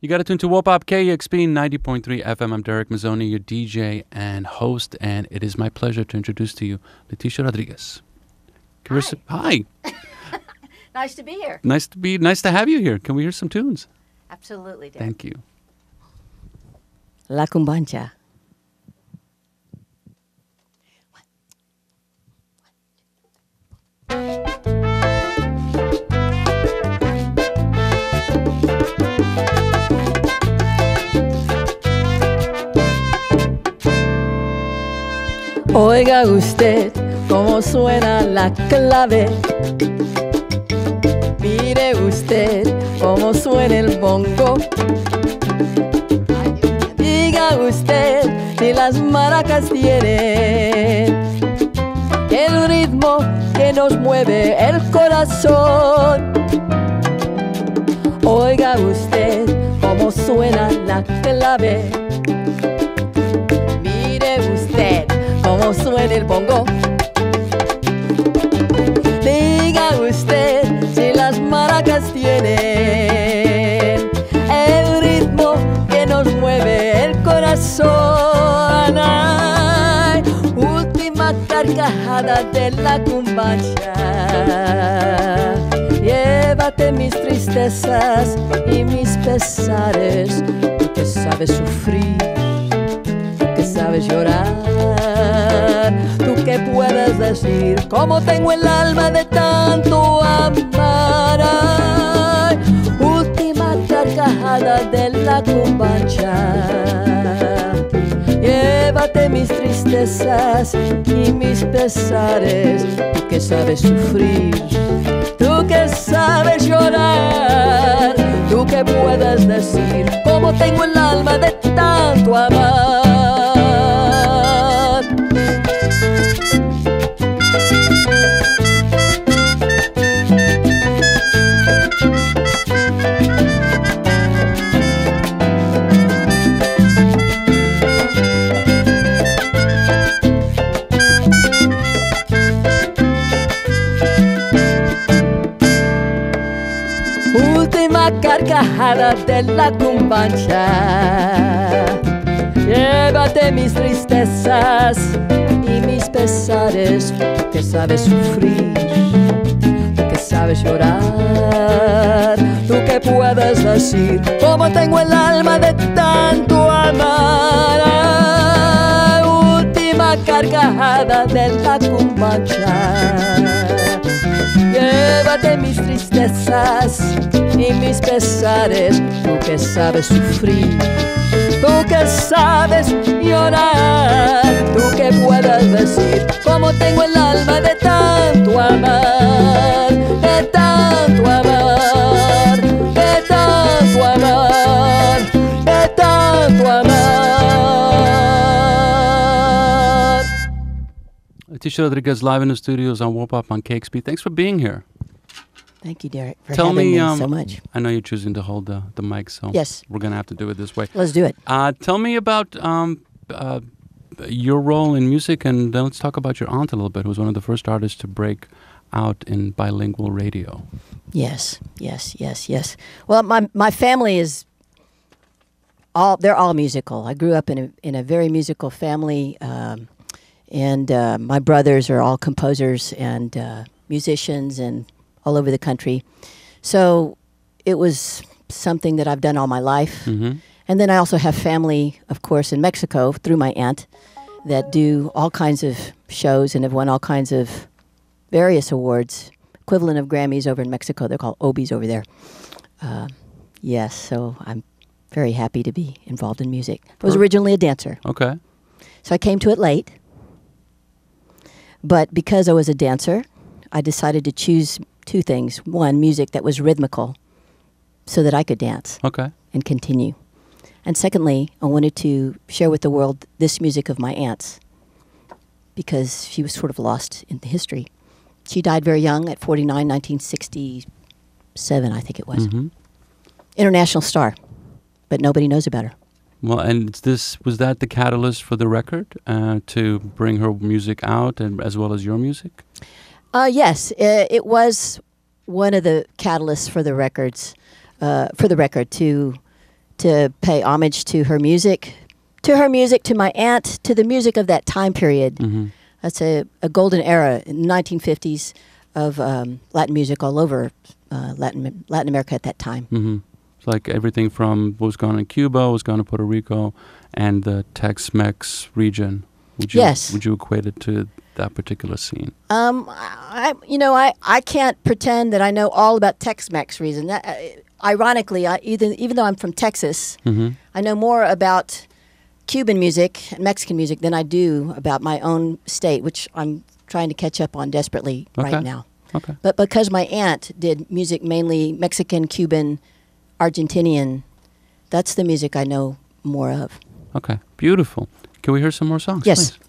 You got to tune to Wopop KEXP 90.3 FM. I'm Darek Mazzone, your DJ and host, and it is my pleasure to introduce to you Leticia Rodriguez. Hi. Hi. Nice to be here. Nice to have you here. Can we hear some tunes? Absolutely, Darek. Thank you. La Cumbancha. Oiga usted cómo suena la clave. Mire usted cómo suena el bongo. Diga usted si las maracas tienen el ritmo que nos mueve el corazón. Oiga usted cómo suena la clave. Mire usted cómo suena el bongo. Diga usted si las maracas tienen el ritmo que nos mueve el corazón. Ay, última carcajada de la cumbancha. Llévate mis tristezas y mis pesares, tú que sabes sufrir, tú que sabes llorar, tú que puedes decir cómo tengo el alma de tanto amar. Ay, última carcajada de la cumbancha. Llévate mis tristezas y mis pesares, tú que sabes sufrir, tú que sabes llorar, tú que puedes decir cómo tengo el alma de tanto amar. Carcajada de la cumbancha. Llévate mis tristezas y mis pesares, tú que sabes sufrir, tú que sabes llorar, tú que puedes decir cómo tengo el alma de tanto amar. Ay, última carcajada de la cumbancha. Llévate mis tristezas y mis pesares, tú que sabes sufrir, tú que sabes llorar, tú que puedas decir cómo tengo el alma de tanto amar, de tanto amar, de tanto amar, de tanto amar. Leticia Rodriguez live in the studios on Wopop on KEXP. Thanks for being here. Thank you, Darek, for having me so much. I know you're choosing to hold the mic, so yes, we're going to have to do it this way. Let's do it. Tell me about your role in music, and then let's talk about your aunt a little bit, who was one of the first artists to break out in bilingual radio. Yes. Well, my family is they're all musical. I grew up in a very musical family, and my brothers are all composers and musicians and all over the country. So it was something that I've done all my life. Mm-hmm. And then I also have family, of course, in Mexico through my aunt that do all kinds of shows and have won all kinds of various awards, equivalent of Grammys over in Mexico. They're called Obies over there. Yes, so I'm very happy to be involved in music. I was originally a dancer. Okay. So I came to it late. But because I was a dancer, I decided to choose two things. One, music that was rhythmical so that I could dance and continue. And secondly, I wanted to share with the world this music of my aunt's because she was sort of lost in the history. She died very young at 49, 1967, I think it was. Mm-hmm. International star, but nobody knows about her. Well, and was that the catalyst for the record, to bring her music out and as well as your music? Yes, it was one of the catalysts for the record to to pay homage to her music, to my aunt, to the music of that time period. Mm-hmm. That's a golden era in the 1950s of Latin music all over Latin America at that time. Mm-hmm. It's like everything from what was going on in Cuba, what was going on in Puerto Rico, and the Tex-Mex region. Yes. Would you equate it to that particular scene? I can't pretend that I know all about Tex-Mex region. Ironically, even though I'm from Texas, Mm-hmm. I know more about Cuban music and Mexican music than I do about my own state, which I'm trying to catch up on desperately right now. Okay. But because my aunt did music mainly Mexican, Cuban, Argentinian, that's the music I know more of. Okay, beautiful. Can we hear some more songs? Yes. Please?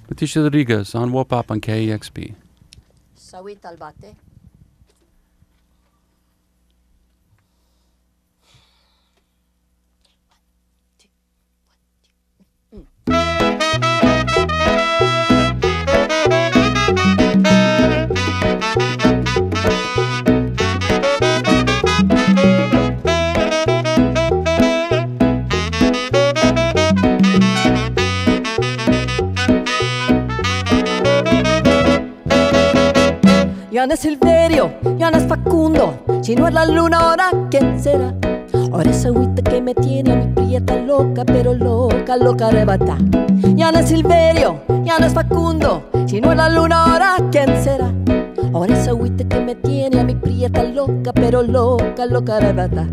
Leticia Rodriguez on WOPOP on KEXP. Saquita al Bate. Ya no es Silverio, ya no es Facundo, si no es la luna ahora, ¿quién será? Ahora esa agüita que me tiene a mi prieta loca, pero loca, loca arrebata. Ya no es Silverio, ya no es Facundo, si no es la luna ahora, ¿quién será? Ahora esa agüita que me tiene a mi prieta loca, pero loca, loca arrebata.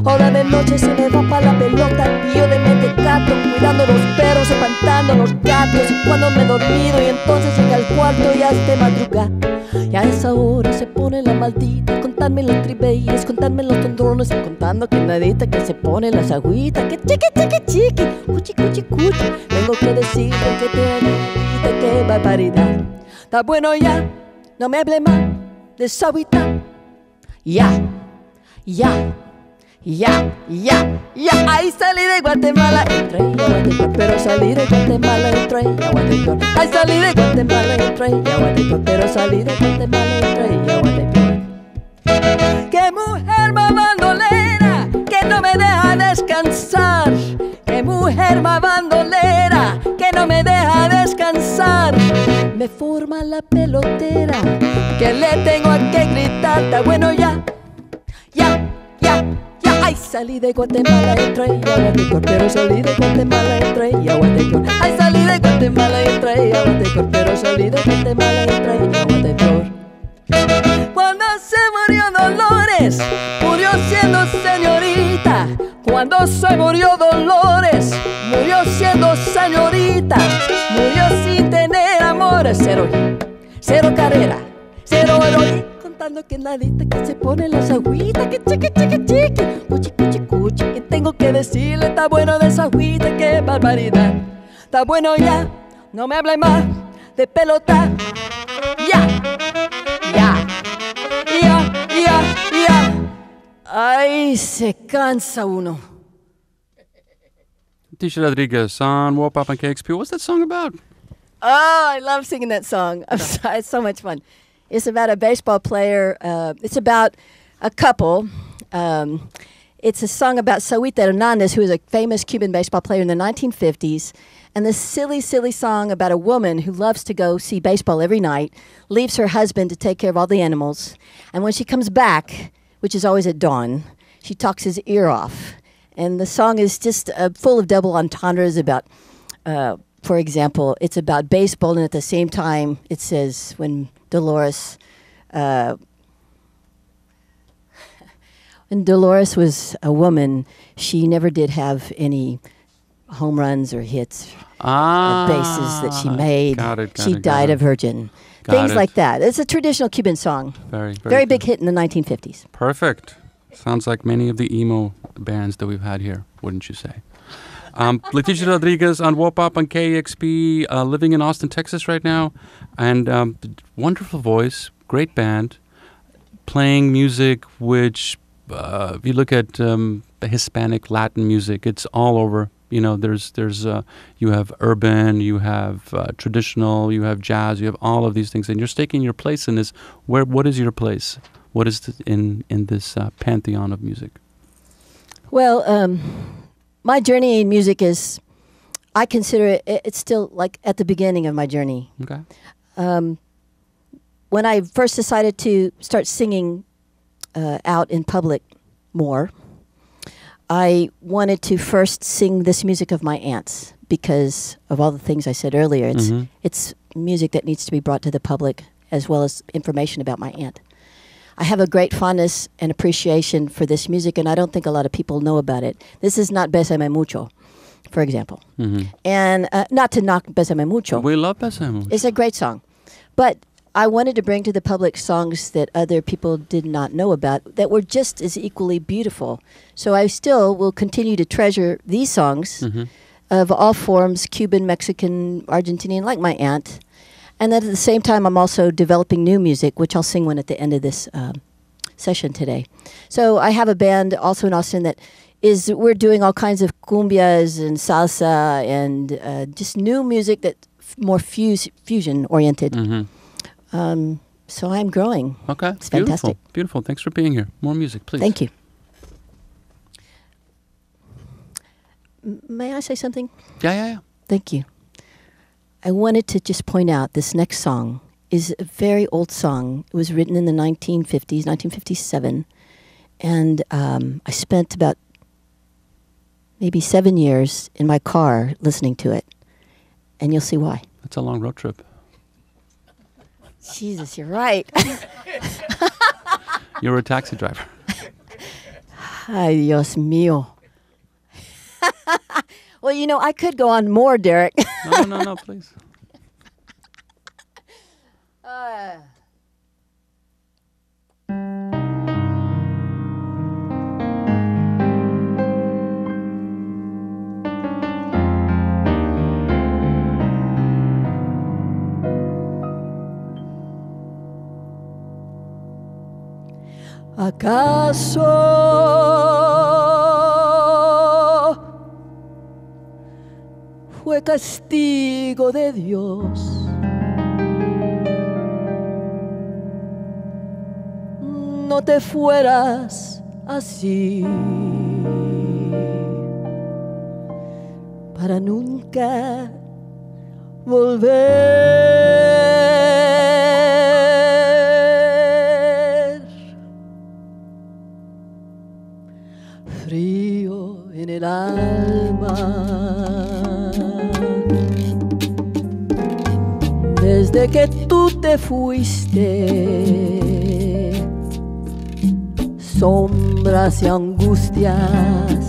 Ahora de noche se me va pa' la pelota y yo de mentecato, cuidando los perros, espantando los gatos. Y cuando me he dormido y entonces llega al cuarto ya es de madrugada. Y a esa hora se pone la maldita, contarme los tribeyes, contarme los tondrones y contando que nadita que se pone las agüitas. Que chiqui, chiqui, chiqui, cuchi, cuchi, cuchi. Tengo que decirte que te agüita, qué barbaridad. Está bueno ya, no me hable más de esa agüita. Ya, ya. Ya, ya, ya, ahí salí de Guatemala, entré a Guatepeor, pero salí de Guatemala, entré a Guatepeor. Ahí salí de Guatemala, entré a Guatepeor, pero salí de Guatemala, entré a Guatepeor. ¡Qué mujer más bandolera, que no me deja descansar! ¡Qué mujer más bandolera, que no me deja descansar! Me forma la pelotera, que le tengo a que gritar, está bueno ya, ya, ya. Ay, salí de Guatemala, entré a Guatepeor, pero salí de Guatemala, entré a Guatepeor. Ay, salí de Guatemala, entré a Guatepeor, pero salí de Guatemala, entré a Guatepeor. Cuando se murió Dolores, murió siendo señorita. Cuando se murió Dolores, murió siendo señorita. Murió sin tener amores, cero carrera, cero heroína. Contando que nadita que se pone las agüitas, que chiqui, chiqui, chiqui, cuchi, cuchi, cuchi. Y tengo que decirle, está bueno de esa agüita, qué barbaridad. Está bueno ya, no me hable más de pelota. Ya, ya, ya, ya, ya. Ay, se cansa uno. Leticia Rodriguez on WOPOP on KEXP. What's that song about? Oh, I love singing that song. It's so much fun. It's about a baseball player. It's about a couple. It's a song about Saquita Hernandez, who was a famous Cuban baseball player in the 1950s. And this silly, silly song about a woman who loves to go see baseball every night, leaves her husband to take care of all the animals. And when she comes back, which is always at dawn, she talks his ear off. And the song is just full of double entendres about, for example, it's about baseball. And at the same time, it says when Dolores was a woman, she never did have any home runs or hits or bases that she made. She died a virgin. Things like that. It's a traditional Cuban song. Very big hit in the 1950s. Perfect. Sounds like many of the emo bands that we've had here, wouldn't you say? Leticia Rodriguez on WOPOP on KEXP, living in Austin, Texas right now. And wonderful voice, great band, playing music which, if you look at Hispanic Latin music, it's all over. You know, there's you have urban, you have traditional, you have jazz, you have all of these things. And you're staking your place in this. What is your place? What is in this pantheon of music? Well, my journey in music is, I consider it's still like at the beginning of my journey. Okay. When I first decided to start singing out in public more, I wanted to first sing this music of my aunts because of all the things I said earlier. It's music that needs to be brought to the public as well as information about my aunt. I have a great fondness and appreciation for this music, and I don't think a lot of people know about it. This is not Bésame Mucho, for example. And not to knock Bésame Mucho. We love Bésame Mucho. It's a great song. But I wanted to bring to the public songs that other people did not know about that were just as equally beautiful. So I still will continue to treasure these songs of all forms, Cuban, Mexican, Argentinian, like my aunt. And then at the same time, I'm also developing new music, which I'll sing one at the end of this session today. So I have a band also in Austin that we're doing all kinds of cumbias and salsa and just new music that's more fusion-oriented. So I'm growing. Okay. It's fantastic. Beautiful. Thanks for being here. More music, please. Thank you. May I say something? Yeah. Thank you. I wanted to just point out this next song is a very old song. It was written in the 1950s, 1957. And I spent about maybe 7 years in my car listening to it. And you'll see why. It's a long road trip. Jesus, you're right. You're a taxi driver. Ay, Dios mío. Well, you know, I could go on more, Darek. No, please. ¿Acaso fue castigo de Dios no te fueras así para nunca volver? Frío en el alma desde que tú te fuiste, sombras y angustias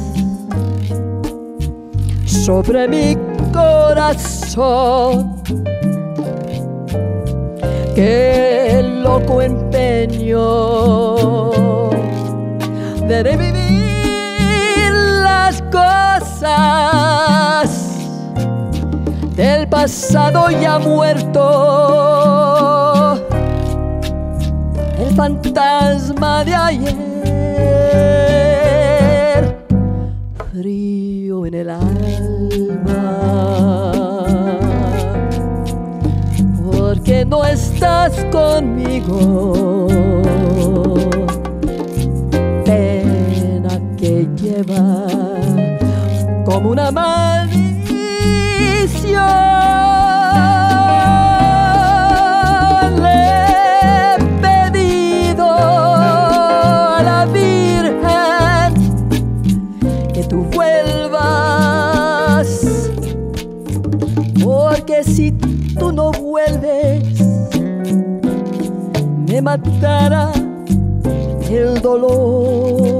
sobre mi corazón. Qué loco empeño de revivir las cosas del pasado ya muerto, el fantasma de ayer, frío en el alma, porque no estás conmigo, pena que lleva como una maldición. Le he pedido a la Virgen que tú vuelvas, porque si tú no vuelves me matará el dolor.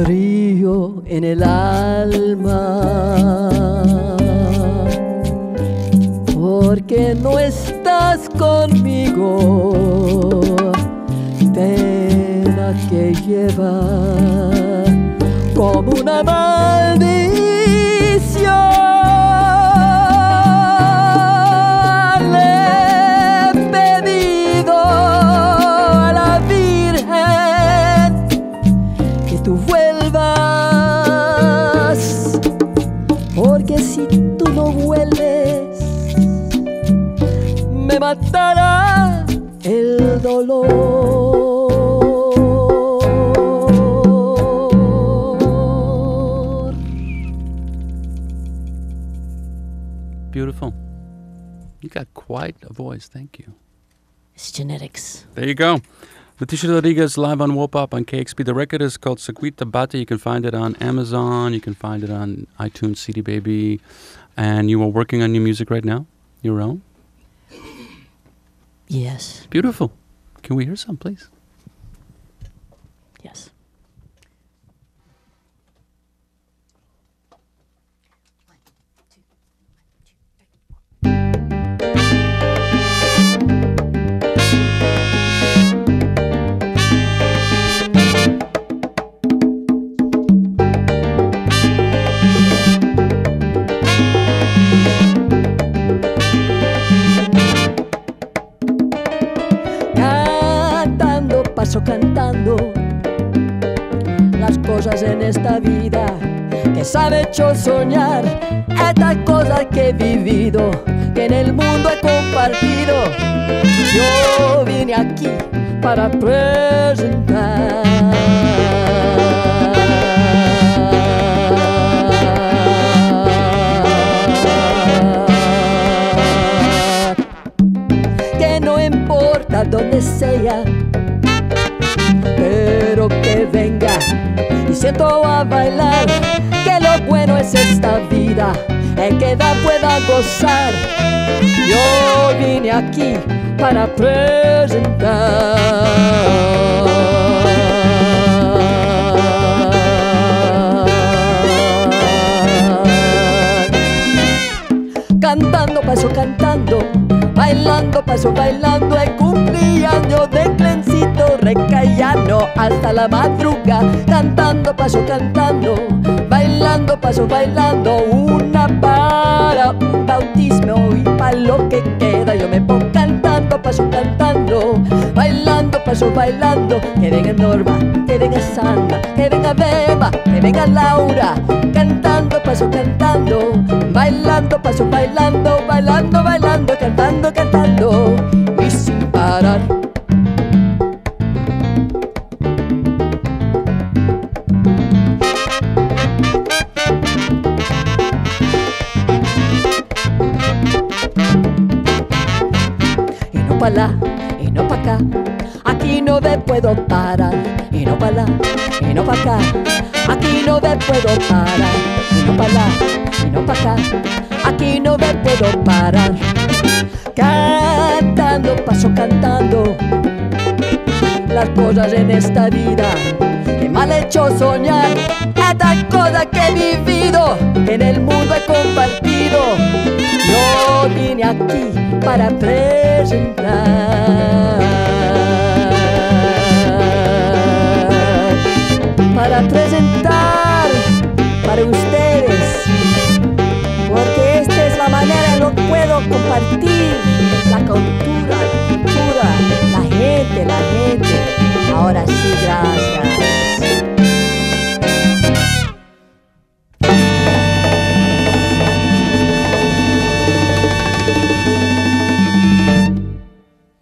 Frío en el alma, porque no estás conmigo, pena que lleva como una maldición. Le matará el dolor. Beautiful. You got quite a voice. Thank you. It's genetics. There you go. Leticia Rodriguez live on Wopop on KEXP. The record is called Saquita al Bate. You can find it on Amazon. You can find it on iTunes, CD Baby. And you are working on new music right now? Your own? Yes. Beautiful. Can we hear some, please? Yes. Paso cantando las cosas en esta vida que se han hecho soñar, estas cosas que he vivido, que en el mundo he compartido. Yo vine aquí para presentar. Que no importa dónde sea, pero que venga y siento a bailar, que lo bueno es esta vida, en que da pueda gozar. Yo vine aquí para presentar. Cantando, paso cantando, bailando, paso bailando, el cumpleaños de Clencito Recayano hasta la madrugada. Cantando, paso cantando, bailando, paso bailando, una para un bautismo y para lo que queda. Yo me pongo cantando, paso cantando, bailando, paso bailando. Que venga Norma, que venga Sandra, que venga Beba, que venga Laura. Cantando, paso cantando, bailando, paso bailando, bailando, bailando, cantando, cantando y sin parar. Y no pa' lá, y no pa' acá, aquí no me puedo parar. Y no pa' lá, y no pa' acá, aquí no me puedo parar. Y no pa' lá, y no pa' acá, aquí no me puedo parar. Cantando, paso cantando las cosas en esta vida que me han hecho soñar, estas cosas que he vivido, que en el mundo he compartido. Yo vine aquí para presentar, para presentar para ustedes, porque esta es la manera en la que puedo compartir la cultura, la gente. Ahora sí, gracias.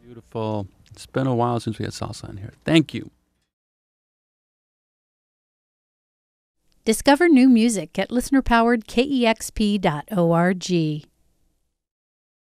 Beautiful. It's been a while since we had salsa in here. Thank you. Discover new music at listener-powered KEXP.org.